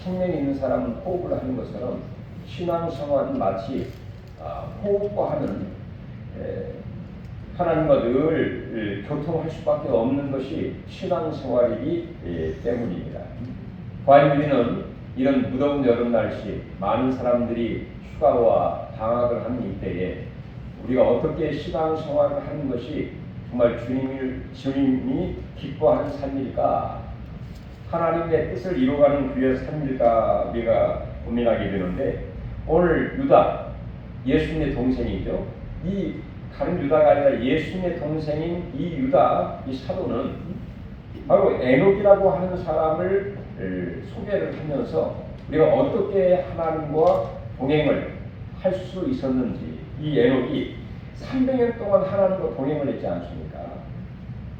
생명이 있는 사람은 호흡을 하는 것처럼 신앙생활은 마치 호흡과 하는 하나님과 늘 교통할 수밖에 없는 것이 신앙생활이기 때문입니다. 과연 우리는 이런 무더운 여름 날씨 많은 사람들이 휴가와 방학을 하는 이때에 우리가 어떻게 신앙생활을 하는 것이 정말 주님이 기뻐하는 삶일까, 하나님의 뜻을 이루어가는 그의 삶일까 우리가 고민하게 되는데, 오늘 유다, 예수님의 동생이죠. 이 다른 유다가 아니라 예수님의 동생인 이 유다, 이 사도는 바로 에녹이라고 하는 사람을 소개를 하면서 우리가 어떻게 하나님과 동행을 할 수 있었는지, 이 에녹이 300년 동안 하나님과 동행을 했지 않습니까?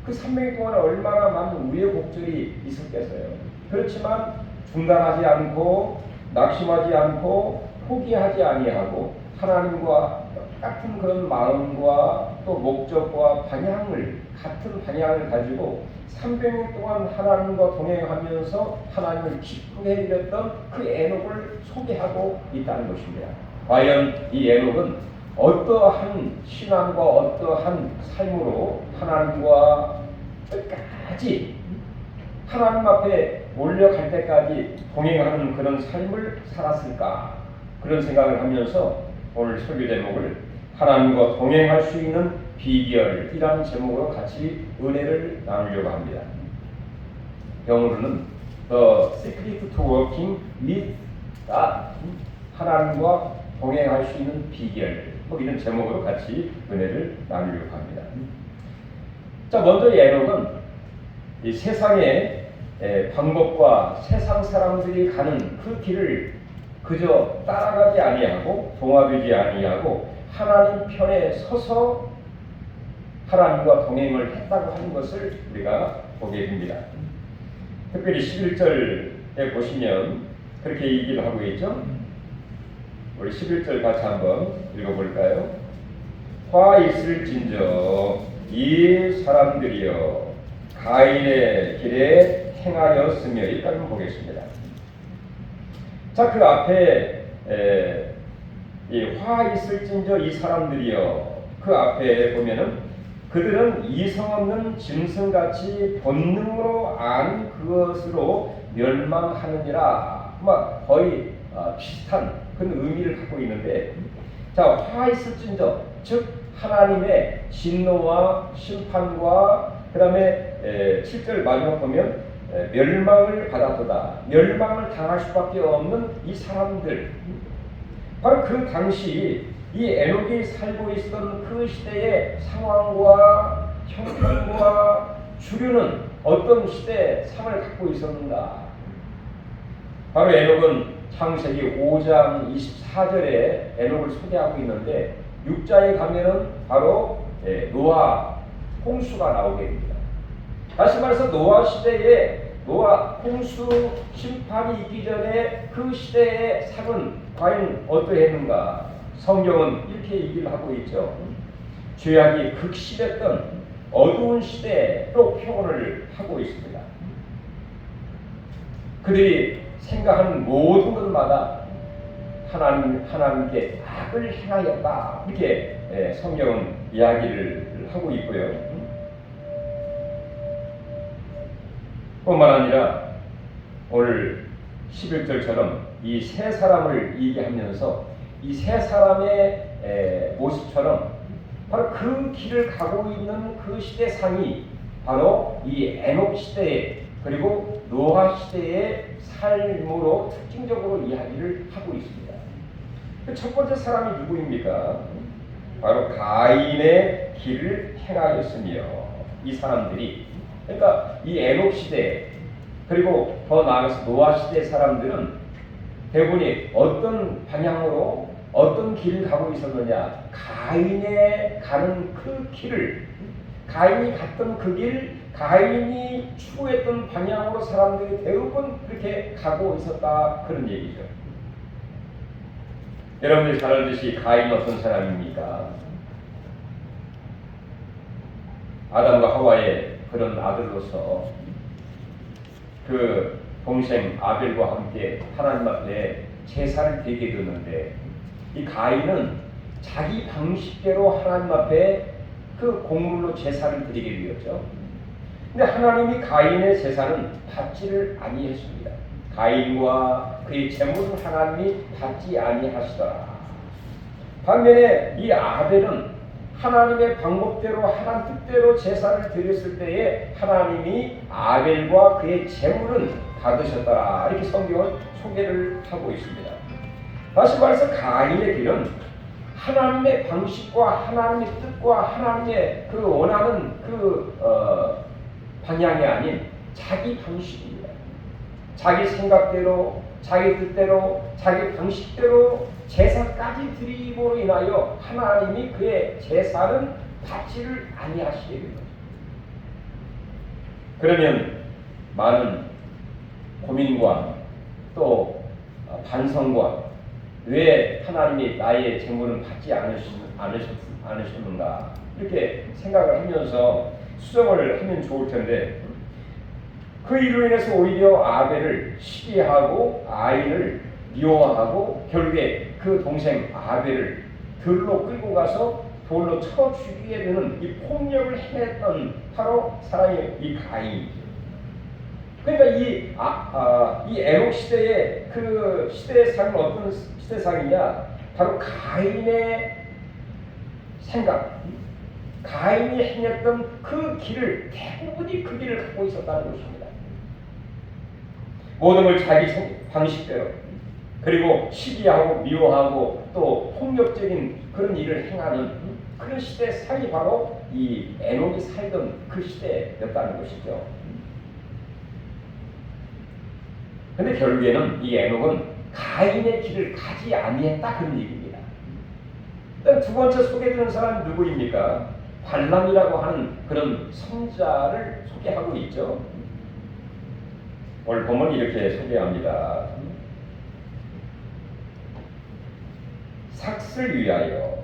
그 300년 동안 얼마나 많은 우여곡절이 있었겠어요. 그렇지만 중단하지 않고 낙심하지 않고 포기하지 아니하고 하나님과 똑같은 그런 마음과 또 목적과 같은 방향을 가지고 300년 동안 하나님과 동행하면서 하나님을 기쁘게 해드렸던 그 에녹을 소개하고 있다는 것입니다. 과연 이 에녹은 어떠한 신앙과 어떠한 삶으로 하나님과 끝까지 하나님 앞에 올려갈 때까지 동행하는 그런 삶을 살았을까, 그런 생각을 하면서 오늘 설교 제목을 하나님과 동행할 수 있는 비결이라는 제목으로 같이 은혜를 나누려고 합니다. 영어로는 The Secret to Working with God, 하나님과 동행할 수 있는 비결, 이런 제목으로 같이 은혜를 나누려고 합니다. 자, 먼저 에녹은 이 세상의 방법과 세상 사람들이 가는 그 길을 그저 따라가지 아니하고 동화되지 아니하고 하나님 편에 서서 하나님과 동행을 했다고 하는 것을 우리가 보게 됩니다. 특별히 11절에 보시면 그렇게 얘기를 하고 있죠. 우리 11절 같이 한번 읽어볼까요? 화 있을진저 이 사람들이여 가인의 길에 행하였으며, 여기까지 보겠습니다. 자, 그 앞에 이 화 있을진저 이 사람들이여, 그 앞에 보면은 그들은 이성 없는 짐승같이 본능으로 안 그것으로 멸망하느니라, 거의 비슷한 그런 의미를 갖고 있는데, 자, 화 있을진저, 즉 하나님의 진노와 심판과 그 다음에 7절 마지막 보면 멸망을 받았도다, 멸망을 당할 수밖에 없는 이 사람들, 바로 그 당시 이 에녹이 살고 있었던 그 시대의 상황과 형편과 주류는 어떤 시대 상을 갖고 있었는가. 바로 에녹은 창세기 5장 24절에 에녹을 소개하고 있는데, 6장에 가면은 바로 노아 홍수가 나오게 됩니다. 다시 말해서 노아 시대에 노아 홍수 심판이 있기 전에 그 시대의 상은 과연 어떠했는가. 성경은 이렇게 얘기를 하고 있죠. 죄악이 극심했던 어두운 시대로 표현을 하고 있습니다. 그들이 생각하는 모든 것마다 하나님께 악을 행하였다, 이렇게 성경은 이야기를 하고 있고요. 뿐만 아니라 오늘 11절처럼 이 세 사람을 얘기하면서 이 세 사람의 모습처럼 바로 그 길을 가고 있는 그 시대상이 바로 이 에녹 시대에 그리고 노아 시대의 삶으로 특징적으로 이야기를 하고 있습니다. 첫 번째 사람이 누구입니까? 바로 가인의 길을 행하였으며, 이 사람들이, 그러니까 이 에녹 시대 그리고 더 나아가서 노아 시대 사람들은 대부분이 어떤 방향으로 어떤 길을 가고 있었느냐, 가인의 가는 그 길을, 가인이 갔던 그 길, 가인이 추구했던 방향으로 사람들이 대부분 그렇게 가고 있었다, 그런 얘기죠. 여러분들이 잘 알듯이 가인은 어떤 사람입니까? 아담과 하와의 그런 아들로서 그 동생 아벨과 함께 하나님 앞에 제사를 드리게 되었는데, 이 가인은 자기 방식대로 하나님 앞에 그 곡물로 제사를 드리게 되었죠. 근데 하나님이 가인의 제사는 받지를 아니했습니다. 가인과 그의 제물은 하나님이 받지 아니하시더라. 반면에 이 아벨은 하나님의 방법대로 하나님 뜻대로 제사를 드렸을 때에 하나님이 아벨과 그의 제물은 받으셨더라. 이렇게 성경은 소개를 하고 있습니다. 다시 말해서 가인의 길은 하나님의 방식과 하나님의 뜻과 하나님의 그 원하는 방향이 아닌 자기 방식입니다. 자기 생각대로, 자기 뜻대로, 자기 방식대로 제사까지 드림으로 인하여 하나님이 그의 제사는 받지를 아니하시게 됩니다. 그러면 많은 고민과 또 반성과 왜 하나님이 나의 제물은 받지 않으셨는가 이렇게 생각을 하면서 수정을 하면 좋을 텐데, 그 일로 인해서 오히려 아벨을 시기하고 아인을 미워하고 결국에 그 동생 아벨을 들로 끌고 가서 돌로 쳐 죽이게 되는 이 폭력을 행했던 바로 사람의 이 가인이죠. 그러니까 이 에녹 시대의 그 시대상은 어떤 시대상이냐? 바로 가인의 생각, 가인이 행했던 그 길을 대부분이 그 길을 갖고 있었다는 것입니다. 모든 걸 자기 방식대로, 그리고 시기하고 미워하고 또 폭력적인 그런 일을 행하는 그런 시대상이 바로 이 에녹이 살던 그 시대였다는 것이죠. 근데 결국에는 이 에녹은 가인의 길을 가지 아니했다 그런 얘기입니다. 일단 두 번째 소개되는 사람은 누구입니까? 발람이라고 하는 그런 선자를 소개하고 있죠. 오늘 보면 이렇게 소개합니다. 삭슬 위하여,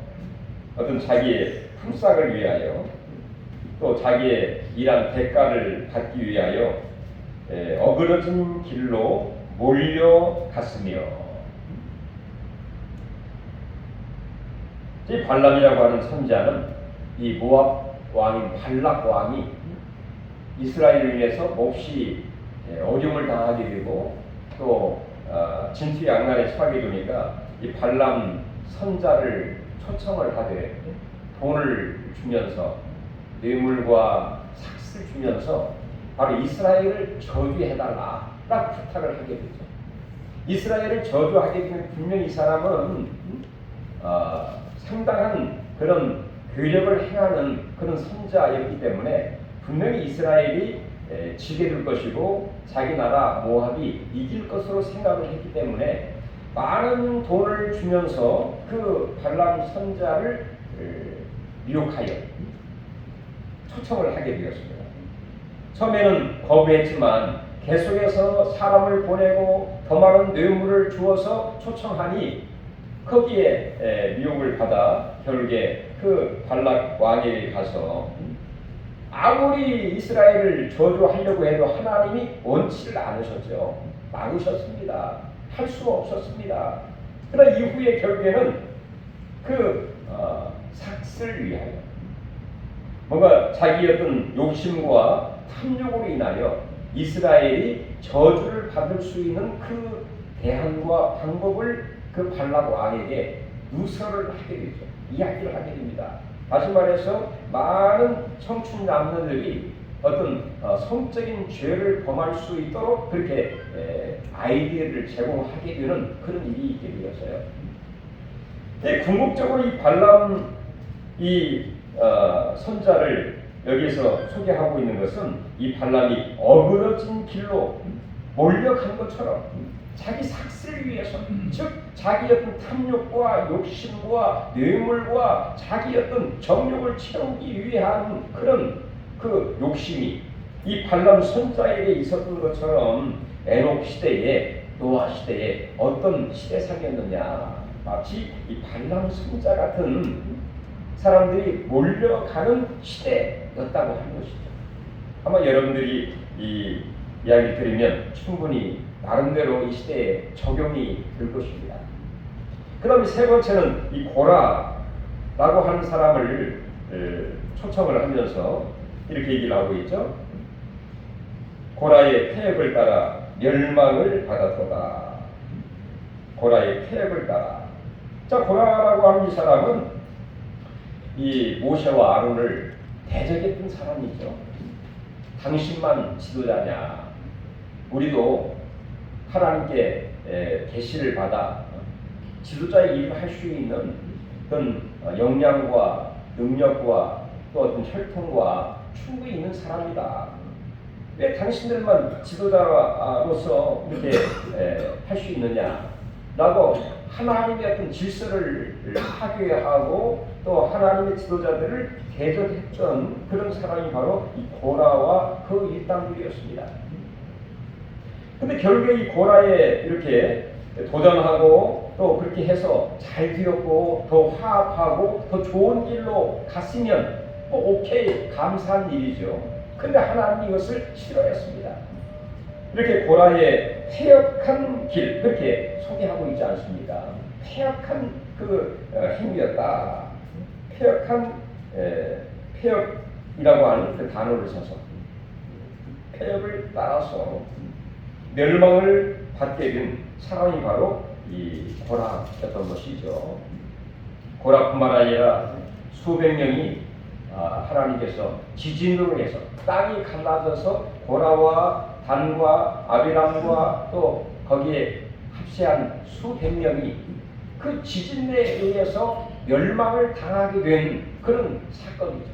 어떤 자기의 품삯을 위하여, 또 자기의 일한 대가를 받기 위하여 어그러진 길로 몰려갔으며, 이 발람이라고 하는 선자는 이 모압 왕인 발락 왕이 이스라엘을 위해서 몹시 어려움을 당하게 되고 또 진퇴양난에 처하게 되니까 이 발람 선자를 초청을 하되 돈을 주면서 뇌물과 삭슬 주면서 바로 이스라엘을 저주해달라라고 부탁을 하게 되죠. 이스라엘을 저주하게 되면 분명히 이 사람은 상당한 그런 괴력을 행하는 그런 선자였기 때문에 분명히 이스라엘이 지게 될 것이고 자기 나라 모압이 이길 것으로 생각을 했기 때문에 많은 돈을 주면서 그 발람 선자를 미혹하여 초청을 하게 되었습니다. 처음에는 거부했지만 계속해서 사람을 보내고 더 많은 뇌물을 주어서 초청하니 거기에 미혹을 받아 결국에 그 발락 왕에게 가서 아무리 이스라엘을 저주하려고 해도 하나님이 원치를 않으셨죠. 막으셨습니다. 할 수 없었습니다. 그러나 이후에 결국에는 그 삭슬 위하여 뭔가 자기 어떤 욕심과 탐욕으로 인하여 이스라엘이 저주를 받을 수 있는 그 대안과 방법을 그 발락 왕에게 누설을 하게 되죠. 이야기를 하게 됩니다. 다시 말해서 많은 청춘 남녀들이 어떤 성적인 죄를 범할 수 있도록 그렇게 아이디어를 제공하게 되는 그런 일이 있게 되었어요. 궁극적으로 이 발람 선자를 여기서 소개하고 있는 것은 이 발람이 어그러진 길로 몰려간 것처럼 자기 삭슬을 위해서, 즉 자기 어떤 탐욕과 욕심과 뇌물과 자기 어떤 정욕을 채우기 위한 그런 그 욕심이 이 발람 선자에게 있었던 것처럼 에녹 시대에, 노아 시대에 어떤 시대상이었느냐, 마치 이 발람 선자 같은 사람들이 몰려가는 시대였다고 하는 것이죠. 아마 여러분들이 이 이야기를 들으면 충분히 나름대로 이 시대에 적용이 될 것입니다. 그 다음에 세 번째는 이 고라라고 하는 사람을 초청을 하면서 이렇게 얘기를 하고 있죠. 고라의 패역을 따라 멸망을 받았도다. 고라의 패역을 따라. 자, 고라라고 하는 이 사람은 이 모세와 아론을 대적했던 사람이죠. 당신만 지도자냐? 우리도 하나님께 계시를 받아 지도자의 일을 할 수 있는 어떤 역량과 능력과 또 어떤 혈통과 충분히 있는 사람이다. 왜 당신들만 지도자로서 이렇게 할 수 있느냐라고 하나님의 어떤 질서를 파괴하고 또 하나님의 지도자들을 대적했던 그런 사람이 바로 이 고라와 그 일당들이었습니다. 근데 결국에 이 고라에 이렇게 도전하고 또 그렇게 해서 잘 되었고 더 화합하고 더 좋은 길로 갔으면 뭐 오케이, 감사한 일이죠. 근데 하나님이 이것을 싫어했습니다. 이렇게 고라의 패역한 길, 그렇게 소개하고 있지 않습니까? 패역한 그 행위였다. 패역이라고 하는 그 단어를 써서 패역을 따라서 멸망을 받게 된 사람이 바로 이 고라였던 것이죠. 고라뿐만 아니라 수백 명이 하나님께서 지진으로 해서 땅이 갈라져서 고라와 단과 아비람과 또 거기에 합세한 수백 명이 그 지진에 의해서 멸망을 당하게 된 그런 사건이죠.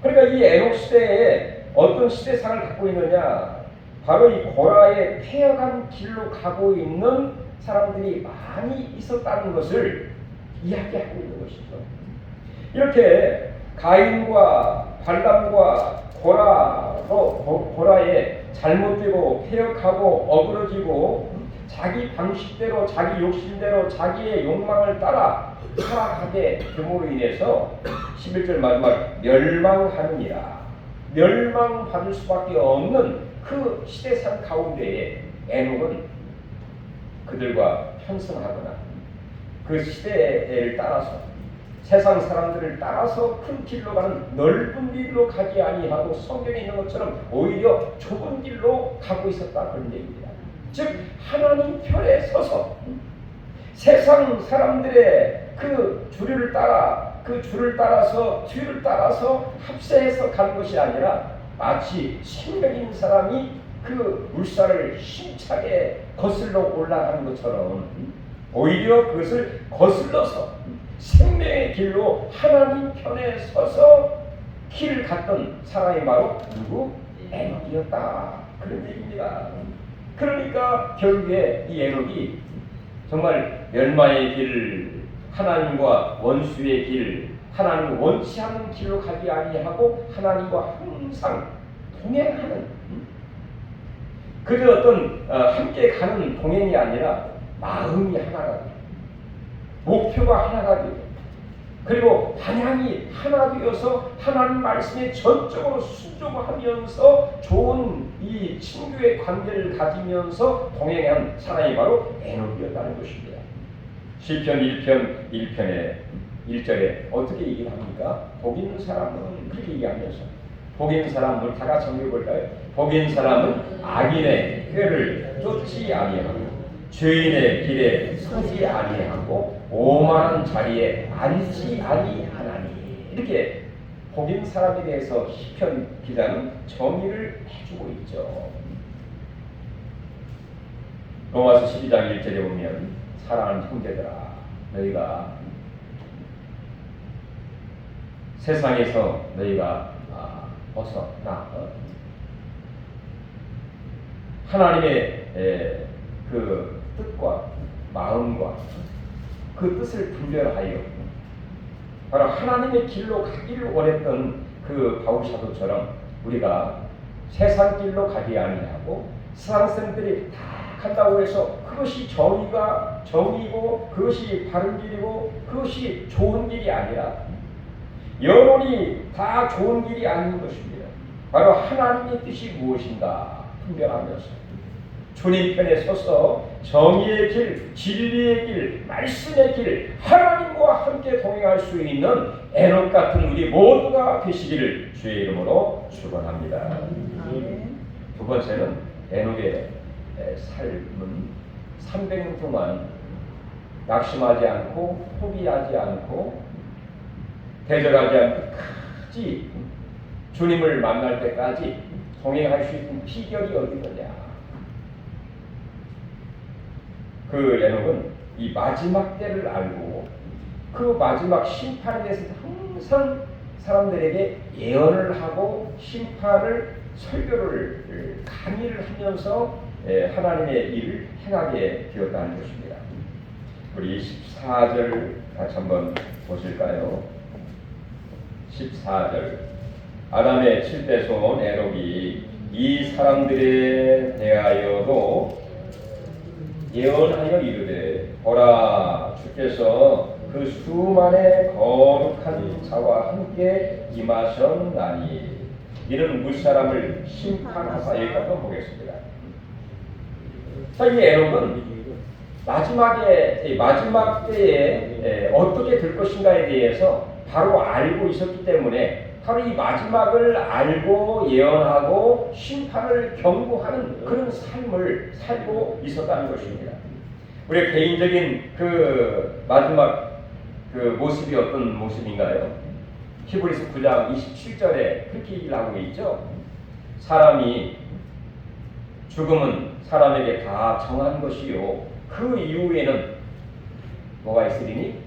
그러니까 이 에녹 시대에 어떤 시대상을 갖고 있느냐, 바로 이 고라의 패역한 길로 가고 있는 사람들이 많이 있었다는 것을 이야기하고 있는 것이죠. 이렇게 가인과 발람과 고라의 잘못되고 패역하고 어그러지고 자기 방식대로 자기 욕심대로 자기의 욕망을 따라 살아가게 됨으로 인해서 11절 마지막 멸망하느니라, 멸망받을 수밖에 없는 그 시대상 가운데에 에녹은 그들과 편승하거나 그 시대를 따라서 세상 사람들을 따라서 큰 길로 가는 넓은 길로 가지 아니하고 성경에 있는 것처럼 오히려 좁은 길로 가고 있었다, 그런 얘기입니다. 즉 하나님 편에 서서 세상 사람들의 그 주류를 따라 그 줄을 따라서 뒤를 따라서 합세해서 가는 것이 아니라 마치 생명 있는 사람이 그 물살을 힘차게 거슬러 올라가는 것처럼 오히려 그것을 거슬러서 생명의 길로 하나님 편에 서서 길을 갔던 사람이 바로 누구? 에녹이었다, 그런 얘기입니다. 그러니까 결국에 이 에녹이 정말 멸망의 길, 하나님과 원수의 길, 하나님을 원치 않는 길로 가지 아니하고 하나님과 항상 동행하는, 그저 어떤 함께 가는 동행이 아니라 마음이 하나가 되고 목표가 하나가 되고 그리고 방향이 하나 되어서 하나님 말씀에 전적으로 순종하면서 좋은 이 친교의 관계를 가지면서 동행한 사람이 바로 에녹이었다는 것입니다. 시편 1편 1편에 1절에 어떻게 얘기를 합니까? 복 있는 사람은 그렇게 얘기하면서, 복 있는 사람은 다 같이 읽어볼까요? 복 있는 사람은 악인의 꾀를 쫓지 아니하고 죄인의 길에 서지 아니하고 오만한 자리에 앉지 아니하나니. 이렇게 복 있는 사람에 대해서 시편 기자는 정의를 해주고 있죠. 로마서 12장 1절에 보면 사랑하는 형제들아, 너희가 세상에서 너희가 벗어나 하나님의 그 뜻과 마음과 그 뜻을 분별하여 바로 하나님의 길로 가기를 원했던 그 바울 사도처럼 우리가 세상 길로 가지 아니하고 세상 사람들이 다 간다고 해서 그것이 정의고 그것이 바른 길이고 그것이 좋은 길이 아니라 영원히 다 좋은 길이 아닌 것입니다. 바로 하나님의 뜻이 무엇인가, 분별하면서 주님 편에 서서 정의의 길, 진리의 길, 말씀의 길, 하나님과 함께 동행할 수 있는 에녹 같은 우리 모두가 되시기를 주의 이름으로 축원합니다. 두 번째는 에녹의 삶은 300년 동안 낙심하지 않고 포기하지 않고 대적하지 않고 끝까지 주님을 만날 때까지 동행할 수 있는 비결이 어디 있느냐? 그 에녹은 이 마지막 때를 알고 그 마지막 심판에 대해서 항상 사람들에게 예언을 하고 심판을 설교를 강의를 하면서 하나님의 일을 행하게 되었다는 것입니다. 우리 14절 같이 한번 보실까요? 14절 아담의 7대 손 에녹이 이 사람들에 대하여도 예언하여 이르되 보라 주께서 그 수만의 거룩한 자와 함께 임하셨나니 이는 무사람을 심판하사. 여기까지 보겠습니다. 자, 이 에녹은 마지막 때에 어떻게 될 것인가에 대해서 바로 알고 있었기 때문에 바로 이 마지막을 알고 예언하고 심판을 경고하는 그런 삶을 살고 있었다는 것입니다. 우리의 개인적인 그 마지막 그 모습이 어떤 모습인가요? 히브리서 9장 27절에 그렇게 얘기를 하고 있죠. 사람이 죽음은 사람에게 다 정한 것이요 그 이후에는 뭐가 있으리니?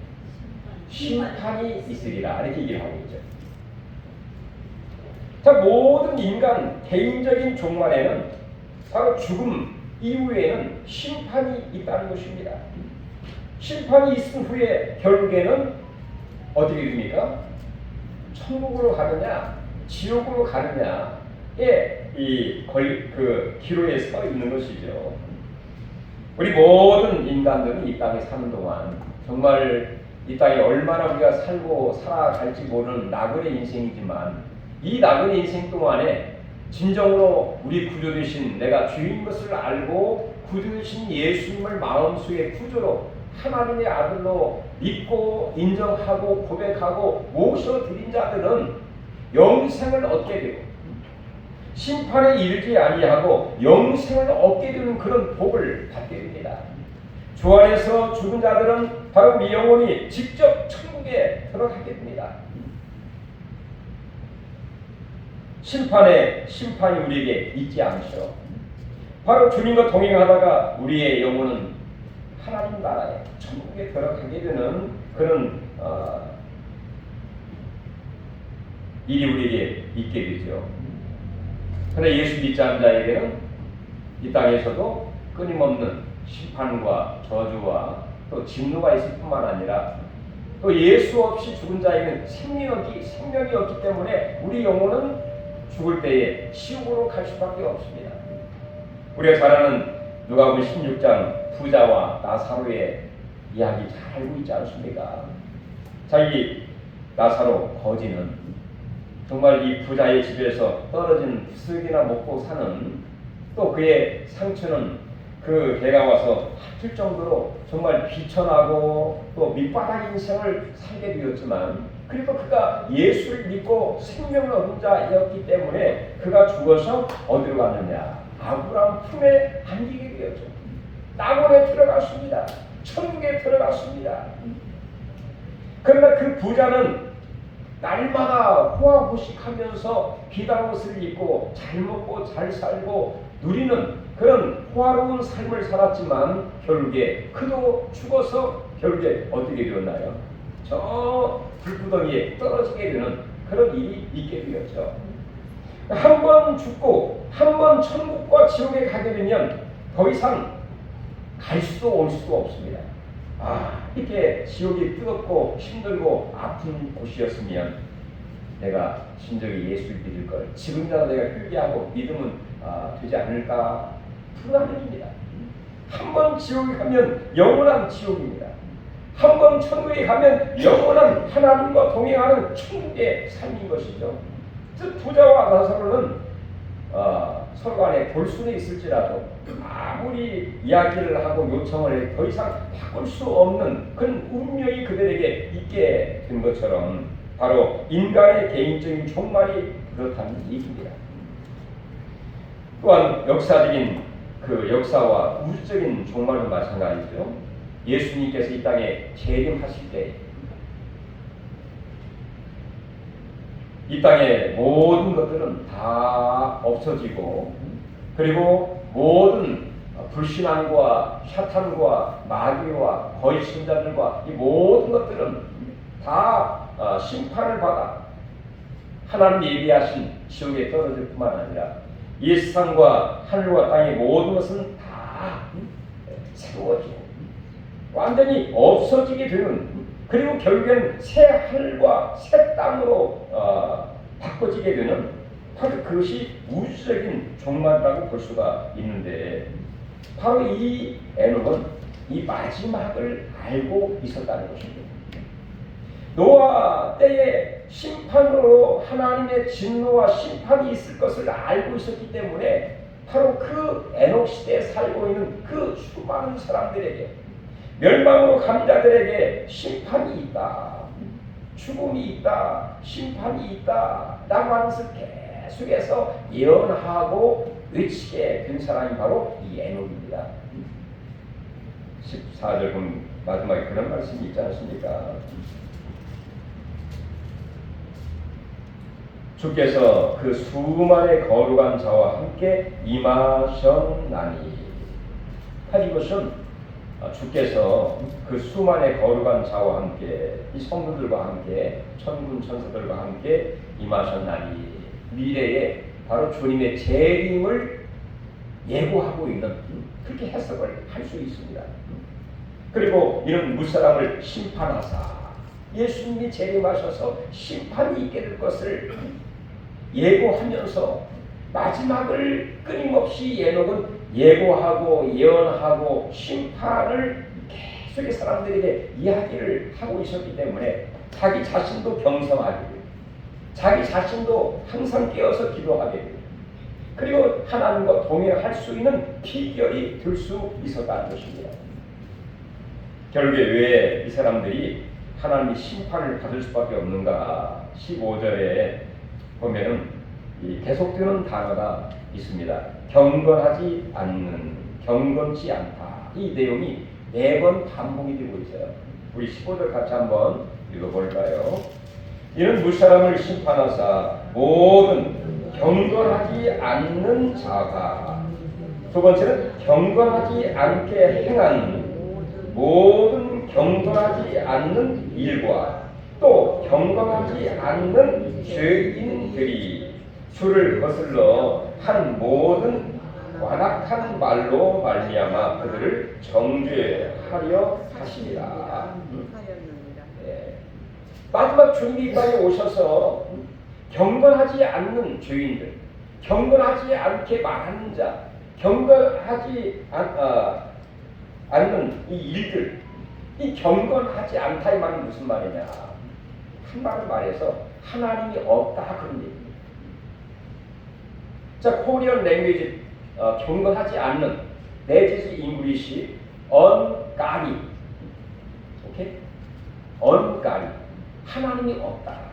심판이 있으리라. 이렇게 얘기를 하고 있죠. 자, 모든 인간 개인적인 종말에는 바로 죽음 이후에는 심판이 있다는 것입니다. 심판이 있은 후에 결국에는 어떻게 됩니까? 천국으로 가느냐, 지옥으로 가느냐에 그 기로에 서 있는 것이죠. 우리 모든 인간들은 이 땅에 사는 동안 정말 이 땅에 얼마나 우리가 살아갈지 모르는 나그네 인생이지만 이 나그네 인생 동안에 진정으로 우리 구주되신 내가 주인 것을 알고 구주되신 예수님을 마음속에 구주로 하나님의 아들로 믿고 인정하고 고백하고 모셔드린 자들은 영생을 얻게 되고 심판에 이르지 아니하고 영생을 얻게 되는 그런 복을 받게 됩니다. 주 안에서 죽은 자들은 바로 우리 영혼이 직접 천국에 들어가게 됩니다. 심판이 우리에게 있지 않죠. 바로 주님과 동행하다가 우리의 영혼은 하나님 나라에 천국에 들어가게 되는 그런 일이 우리에게 있게 되죠. 그러나 예수 믿지 않는 자에게는 이 땅에서도 끊임없는 심판과 저주와 또 진노가 있을 뿐만 아니라 또 예수 없이 죽은 자에게는 생명이 없기 때문에 우리 영혼은 죽을 때에 지옥으로 갈 수밖에 없습니다. 우리가 잘 아는 누가복음 16장 부자와 나사로의 이야기 잘 알고 있지 않습니까? 자기 나사로 거지는 정말 이 부자의 집에서 떨어진 부스럭이나 먹고 사는 또 그의 상처는 그 개가 와서 다툴 정도로 정말 비천하고 또 밑바닥 인생을 살게 되었지만 그리고 그가 예수를 믿고 생명을 얻은 자였기 때문에 그가 죽어서 어디로 갔느냐? 아브라함 품에 안기게 되었죠. 낙원에 들어갔습니다. 천국에 들어갔습니다. 그러나 그 부자는 날마다 호화호식하면서 비단 옷을 입고 잘 먹고 잘 살고 누리는 그런 호화로운 삶을 살았지만 결국에 그도 죽어서 결국에 어떻게 되었나요? 저 불구덩이에 떨어지게 되는 그런 일이 있게 되었죠. 한 번 죽고 한 번 천국과 지옥에 가게 되면 더 이상 갈 수도 올 수도 없습니다. 이렇게 지옥이 뜨겁고 힘들고 아픈 곳이었으면 내가 진정히 예수를 믿을 걸 지금이라도 내가 회개하고 믿으면 되지 않을까 불안합니다. 한 번 지옥에 가면 영원한 지옥입니다. 한 번 천국에 가면 영원한 하나님과 동행하는 천국의 삶인 것이죠. 즉 부자와 나사로는 서로 간에 볼 수는 있을지라도 아무리 이야기를 하고 요청을 해도 더 이상 바꿀 수 없는 그런 운명이 그들에게 있게 된 것처럼 바로 인간의 개인적인 종말이 그렇다는 얘기입니다. 또한 역사적인 그 역사와 우주적인 종말도 마찬가지죠. 예수님께서 이 땅에 재림하실 때 이 땅의 모든 것들은 다 없어지고 그리고 모든 불신앙과 사탄과 마귀와 거짓 신자들과 이 모든 것들은 다 심판을 받아 하나님 예비하신 지옥에 떨어질 뿐만 아니라 이 세상과 하늘과 땅의 모든 것은 다 새로워지고 완전히 없어지게 되는 그리고 결국엔 새 하늘과 새 땅으로 바꿔지게 되는 바로 그것이 우주적인 종말이라고 볼 수가 있는데 바로 이 에녹은 이 마지막을 알고 있었다는 것입니다. 노아 때에 심판으로 하나님의 진노와 심판이 있을 것을 알고 있었기 때문에 바로 그 에녹 시대에 살고 있는 그 수많은 사람들에게 멸망으로 간 자들에게 심판이 있다, 죽음이 있다, 심판이 있다 라고 하면서 계속해서 예언하고 외치게 된 사람이 바로 이 에녹입니다. 14절 보면 마지막에 그런 말씀이 있지 않습니까? 주께서 그 수많은 거룩한 자와 함께 임하셨나니. 이것은 주께서 그 수많은 거룩한 자와 함께 이 성도들과 함께 천군 천사들과 함께 임하셨나니 미래에 바로 주님의 재림을 예고하고 있는 그렇게 해석을 할 수 있습니다. 그리고 이런 무사람을 심판하사 예수님이 재림하셔서 심판이 있게 될 것을 예고하면서 마지막을 끊임없이 에녹은 예고하고 예언하고 심판을 계속해 사람들에게 이야기를 하고 있었기 때문에 자기 자신도 경성하게 되고 자기 자신도 항상 깨어서 기도하게 되고 그리고 하나님과 동행할 수 있는 비결이 될 수 있었다는 것입니다. 결국에 왜 이 사람들이 하나님의 심판을 받을 수밖에 없는가? 15절에 보면은 이 계속되는 단어가 있습니다. 경건하지 않는, 경건치 않다. 이 내용이 4번 반복이 되고 있어요. 우리 15절 같이 한번 읽어볼까요? 이는 무사람을 심판하사 모든 경건하지 않는 자가, 두 번째는 경건하지 않게 행한 모든 경건하지 않는 일과 또 경건하지 않는 죄인들이 주를 거슬러 한 모든 완악한 말로 말미암아 그들을 정죄하려 하시리라. 네. 마지막 주님이 이 땅에 오셔서 경건하지 않는 죄인들, 경건하지 않게 말하는 자, 경건하지 않는 이 일들, 이 경건하지 않다 이 말은 무슨 말이냐? 한 말을 말해서 하나님이 없다 그런 얘기입니다. 자, 코리안 랭귀지 경건하지 않는 내지지 잉글리시 ungodly, 오케이? ungodly 하나님이 없다.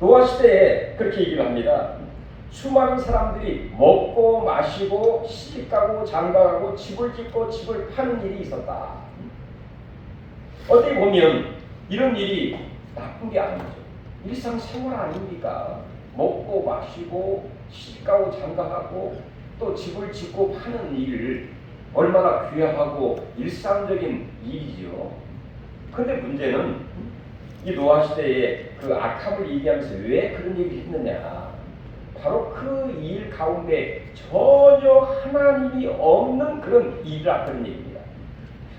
노아 시대에 그렇게 얘기를 합니다. 수많은 사람들이 먹고 마시고 시집가고 장가가고 집을 짓고 집을 파는 일이 있었다. 어떻게 보면 이런 일이 나쁜 게 아니죠. 일상생활 아닙니까? 먹고 마시고 시집가고 장가가고 또 집을 짓고 파는 일을 얼마나 귀하고 일상적인 일이죠. 근데 문제는 이 노아 시대에 그 악함을 얘기하면서 왜 그런 얘기를 했느냐? 바로 그 일 가운데 전혀 하나님이 없는 그런 일이라 그런 얘기입니다.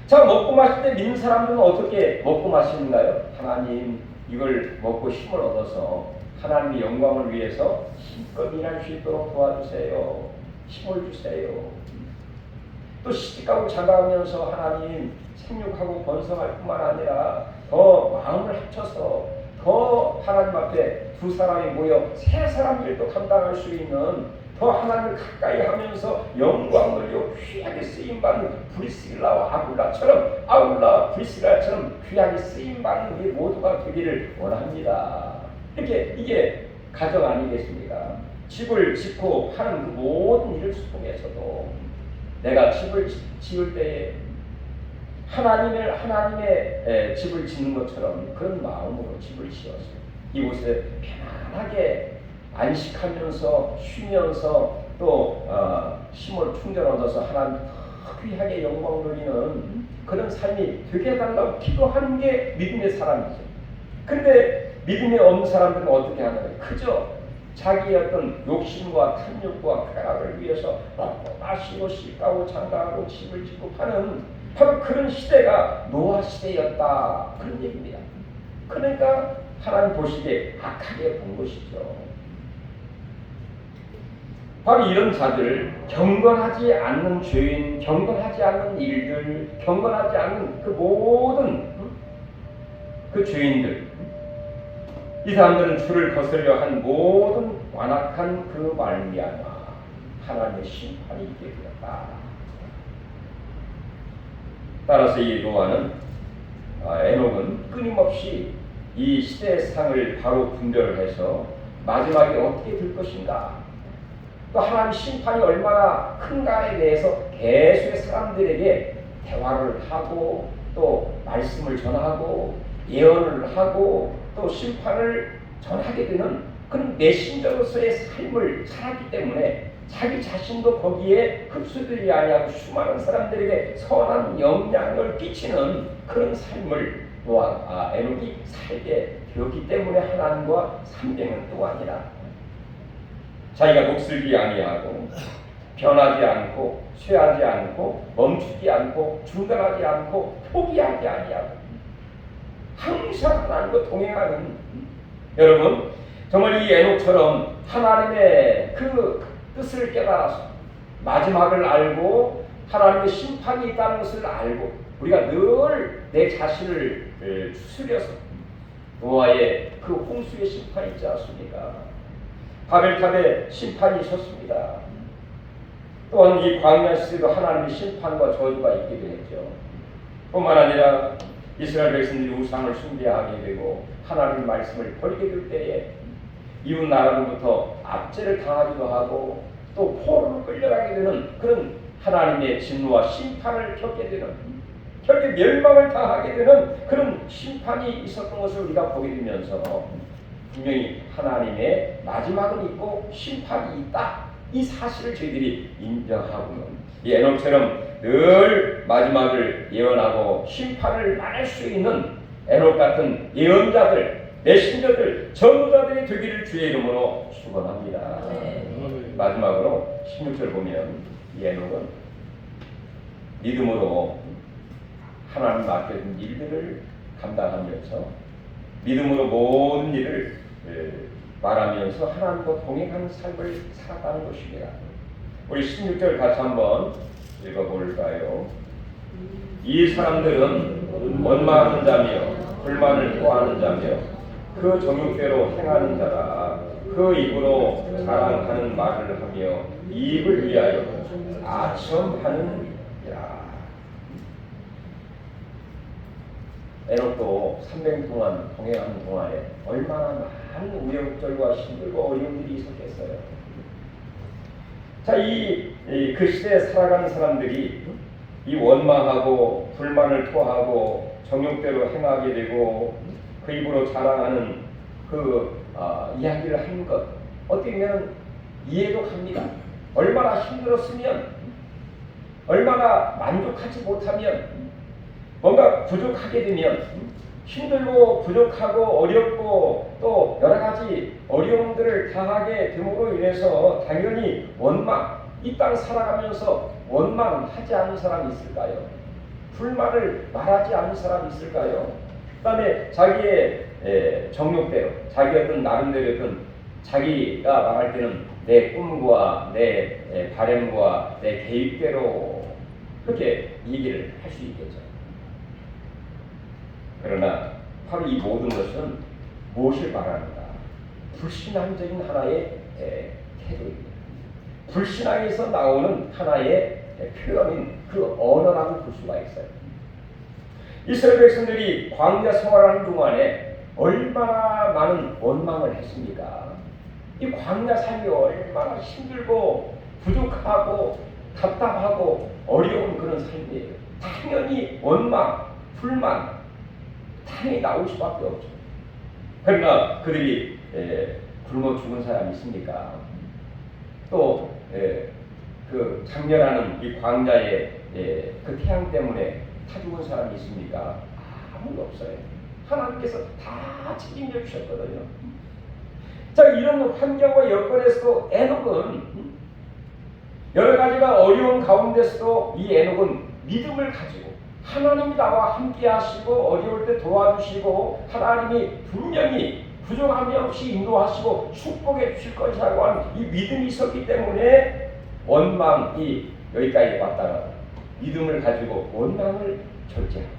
자, 먹고 마실 때 믿는 사람들은 어떻게 먹고 마시는가요? 하나님, 이걸 먹고 힘을 얻어서 하나님의 영광을 위해서 힘껏 일할 수 있도록 도와주세요. 힘을 주세요. 또 시집가고 장가가면서 하나님 생육하고 번성할 뿐만 아니라 더 마음을 합쳐서 더 하나님 앞에 두 사람이 모여 세 사람 일도 감당할 수 있는 더 하나님을 가까이 하면서 영광을 귀하게 쓰임받는 브리스길라와 아굴라 브리스길라처럼 귀하게 쓰임받는 우리 모두가 되기를 원합니다. 이게 가정 아니겠습니까? 집을 짓고 하는 그 모든 일을 속에서도 내가 집을 지을 때에 하나님의 집을 짓는 것처럼 그런 마음으로 집을 지었어요. 이곳에 편안하게 안식하면서 쉬면서 또 힘을 충전 얻어서 하나님 더 귀하게 영광 돌리는 그런 삶이 되게 해달라고 기도하는 게 믿음의 사람이죠. 근데 믿음이 없는 사람들은 어떻게 하나요? 그저 자기의 어떤 욕심과 탐욕과 쾌락을 위해서 먹고 마시고 시가고 장가하고 집을 짓고 파는 바로 그런 시대가 노아 시대였다, 그런 얘기입니다. 그러니까 하나님 보시기에 악하게 본 것이죠. 바로 이런 자들, 경건하지 않는 죄인, 경건하지 않는 일들, 경건하지 않는 그 모든 그 죄인들, 이 사람들은 주를 거스려 한 모든 완악한 그 말미암아 하나님의 심판이 있게 되었다. 따라서 이 노아는 에녹은 끊임없이 이 시대의 상을 바로 분별해서 마지막에 어떻게 될 것인가, 또 하나님 심판이 얼마나 큰가에 대해서 계속의 사람들에게 대화를 하고 또 말씀을 전하고 예언을 하고 또 심판을 전하게 되는 그런 메신저로서의 삶을 살았기 때문에 자기 자신도 거기에 흡수되지 아니하고 수많은 사람들에게 선한 영향을 끼치는 그런 삶을 에녹이 살게 되었기 때문에 하나님과 300년 동안이나 자기가 녹슬지 아니하고 변하지 않고 쇠하지 않고 멈추지 않고 중단하지 않고 포기하지 아니하고 항상 하나님과 동행하는, 여러분 정말 이 에녹처럼 하나님의 그 뜻을 깨달아서 마지막을 알고 하나님의 심판이 있다는 것을 알고 우리가 늘 내 자신을 추스려서 노아의 그 홍수의 심판이 있지 않습니까? 바벨탑에 심판이 있었습니다. 또한 이 광야 시대도 하나님의 심판과 저주가 있기도 했죠. 뿐만 아니라 이스라엘 백성들이 우상을 숭배하게 되고 하나님의 말씀을 버리게 될 때에 이웃 나라로부터 압제를 당하기도 하고 또 포로로 끌려가게 되는 그런 하나님의 진노와 심판을 겪게 되는, 결국 멸망을 당하게 되는 그런 심판이 있었던 것을 우리가 보게 되면서 분명히 하나님의 마지막은 있고 심판이 있다, 이 사실을 저희들이 인정하고는 이 에녹처럼 늘 마지막을 예언하고 심판을 말할 수 있는 에녹 같은 예언자들, 메신저들, 전도자들이 되기를 주의 이름으로 축원합니다. 마지막으로 16절 보면 이 에녹은 믿음으로 하나님 맡겨준 일들을 감당하면서 믿음으로 모든 일을 말하면서 하나님과 동행하는 삶을 살았다는 것입니다. 우리 16절 같이 한번 읽어볼까요? 이 사람들은 원망하는 자며 불만을 토하는 자며 그 정욕대로 행하는 자라. 그 입으로 자랑하는 말을 하며 이익을 위하여 아첨하는 자. 에녹도 300년 동안 동행하는 동안에 얼마나 많은 우여곡절과 힘들고 어려움들이 있었겠어요. 자, 그 시대에 살아가는 사람들이 이 원망하고 불만을 토하고 정욕대로 행하게 되고 그 입으로 자랑하는 그 이야기를 하는 것, 어떻게 보면 이해도 갑니다. 얼마나 힘들었으면, 얼마나 만족하지 못하면, 뭔가 부족하게 되면, 힘들고 부족하고 어렵고 또 여러 가지 어려움들을 당하게 됨으로 인해서 당연히 원망, 이 땅 살아가면서 원망하지 않는 사람이 있을까요? 불만을 말하지 않는 사람이 있을까요? 그 다음에 자기의 정욕대로, 자기 어떤 나름대로 어떤 자기가 말할 때는 내 꿈과 내 바람과 내 계획대로 그렇게 얘기를 할 수 있겠죠. 그러나 바로 이 모든 것은 무엇을 말하는가? 불신앙적인 하나의 태도입니다. 불신앙에서 나오는 하나의 표현인 그 언어라고 볼 수가 있어요. 이스라엘 백성들이 광야 생활하는 동안에 얼마나 많은 원망을 했습니까? 이 광야 삶이 얼마나 힘들고 부족하고 답답하고 어려운 그런 삶이에요. 당연히 원망, 불만 당연히 나올 수밖에 없죠. 그러나 그들이 굶어 죽은 사람이 있습니까? 또 그 장렬하는 이 광야의 그 태양 때문에 타 죽은 사람이 있습니까? 아무도 없어요. 하나님께서 다 책임져 주셨거든요. 자, 이런 환경과 여건에서도 에녹은 여러 가지가 어려운 가운데서도 이 에녹은 믿음을 가지고 하나님이 나와 함께 하시고 어려울 때 도와주시고 하나님이 분명히 부족함이 없이 인도하시고 축복해 주실 것이라고 하는 이 믿음이 있었기 때문에 원망이 여기까지 왔다가 믿음을 가지고 원망을 절제하고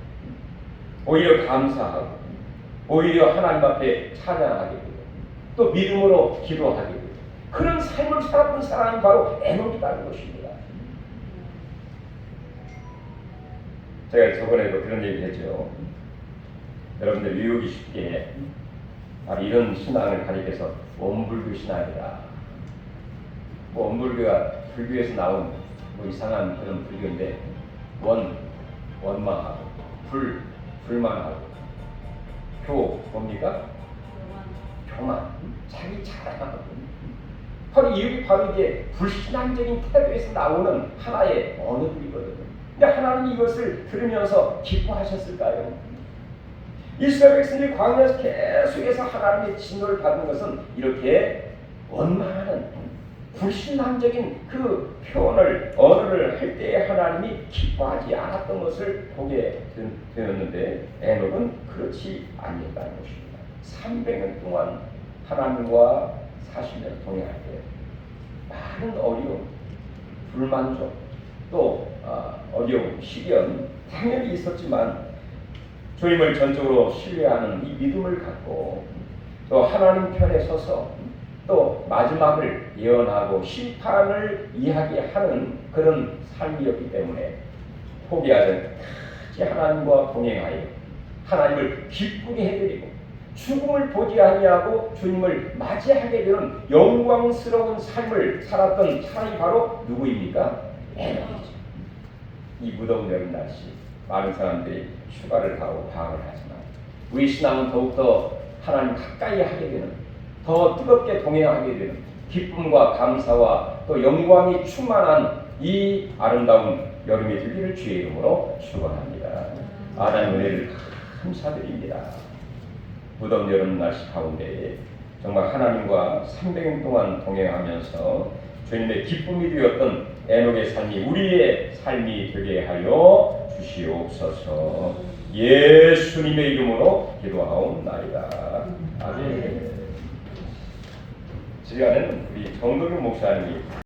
오히려 감사하고 오히려 하나님 앞에 찬양하게 되고 또 믿음으로 기도하게 되고 그런 삶을 살았던 사람이 바로 에녹이라는 것입니다. 제가 저번에도 그런 얘기를 했죠. 여러분들 외우기 쉽게 바로 이런 신앙을 가리켜서 원불교 신앙이다. 원불교가 불교에서 나온 이상한 그런 불교인데 원망하고 불만하고 뭡니까? 교만, 자기 자랑하고 바로 이게 불신앙적인 태도에서 나오는 하나의 언어들이거든요. 근데 하나님이 이것을 들으면서 기뻐하셨을까요? 이스라엘 백성들이 광야에서 계속해서 하나님의 진노를 받는 것은 이렇게 원망하는 불신앙적인 그 표현을 언어를 할 때에 하나님이 기뻐하지 않았던 것을 보게 되었는데 에녹은 그렇지 아니했다는 것입니다. 300년 동안 하나님과 40년 동행할 때 많은 어려움, 불만족, 또 어려움, 시련 당연히 있었지만 주님을 전적으로 신뢰하는 이 믿음을 갖고 또 하나님 편에 서서 또 마지막을 예언하고 심판을 이야기하는 그런 삶이었기 때문에 포기하지 끝까지 하나님과 동행하여 하나님을 기쁘게 해드리고 죽음을 보지 아니하고 주님을 맞이하게 되는 영광스러운 삶을 살았던 사람이 바로 누구입니까? 에녹이죠. 이 무더운 여름 날씨 많은 사람들이 휴가를 가고 방학을 하지만 우리 신앙은 더욱더 하나님 가까이 하게 되는 더 뜨겁게 동행하게 되는 기쁨과 감사와 또 영광이 충만한 이 아름다운 여름이 되기를 주의 이름으로 축원합니다. 하나님 은혜를 감사드립니다. 무더운 여름 날씨 가운데 정말 하나님과 300년 동안 동행하면서 주님의 기쁨이 되었던 에녹의 삶이 우리의 삶이 되게 하여 주시옵소서. 예수님의 이름으로 기도하옵나이다. 아멘. 시간에는 우리 정동규 목사님이